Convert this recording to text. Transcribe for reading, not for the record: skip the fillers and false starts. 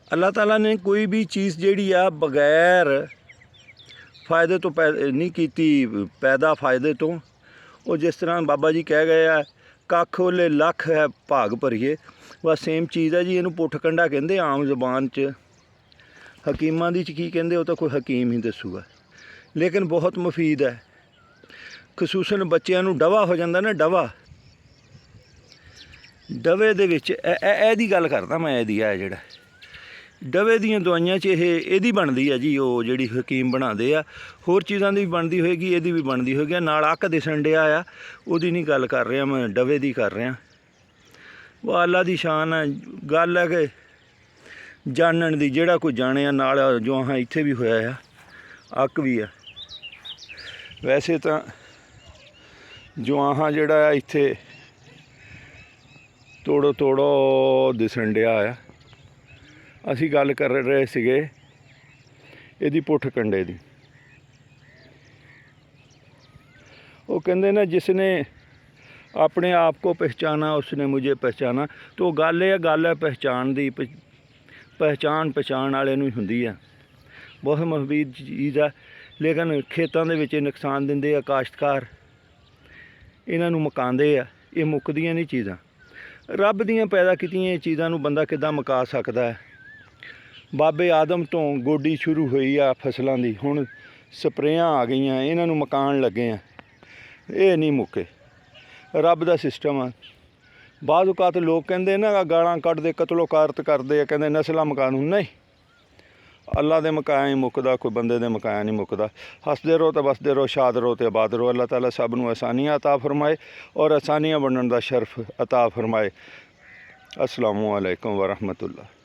अल्लाह ताला ने कोई भी चीज़ जिहड़ी आ बगैर फ़ायदे तो नहीं कीती, पैदा फ़ायदे तो। वो जिस तरह बाबा जी कह गए आ, कख ओले लख है भाग भरीए, बस सेम चीज़ है जी। इनू पुट्ठ कंडा कहंदे आम जबान च, हकीमां दी की कहंदे वो तो कोई हकीम ही दसूगा, लेकिन बहुत मुफीद है। खसूसन बच्चों नू डवा हो जाता ना, डवा, डवे दे विच एदी गल करदा मैं, एदी है जिहड़ा डवे दियां दवाइयां च एदी बनदी है जी, वो जिहड़ी हकीम बनाते आ। होर चीज़ां दी भी बनदी होएगी, एदी भी बनदी होएगी। नाल अक्क दिसन डिया आ, ओहदी नहीं गल कर रहा मैं, डवे दी कर रहा। वो अल्लाह दी शान है। गल है कि जानन दी, जिहड़ा कोई जाने नाल जो हाँ इत्थे भी होया आ, अक्क भी है। वैसे तो जो हाँ जिहड़ा इत्थे तोड़ो तोड़ो दिसन डिया आ। असी गल कर रहे सीगे इहदी पुट्ठ कंडे दी। वो कहंदे ना, जिसने अपने आप को पहचाना उसने मुझे पहचाना। तो गल है पहचान दी। पहचान वाले नूं ही हुंदी है। बहुत मुफीद चीज़ है, लेकिन खेतों दे विच नुकसान दिंदे आ काश्तकार, इन्हां नूं मुकांदे आ। ये मुकदियां नहीं चीज़ां। रब दियां पैदा कीतियां चीज़ां नूं बंदा किद्दां मुका सकदा है। बाबे आदम तो गोडी शुरू हुई आ फसलों की, हुण स्प्रेयां आ गई, इन्हां नूं मकान लगे हैं, ये नहीं मुके। रब दा सिस्टम आ। बाद औकात लोग कहंदे ना गालां कड्डदे, कतलो कारत करदे, कहंदे नस्लां मकानू, नहीं, अल्लाह दे मकाया ही मुकदा, कोई बंदे दे मकाया नहीं मुकदा। हसदे रहो तो बसदे रहो, शाद रहो तो आबाद रहो। अल्लाह ताला सब नूं आसानियां अता फरमाए और आसानियां बनण दा शर्फ अता फरमाए। अस्सलामु अलैकुम वरहमतुल्लाह।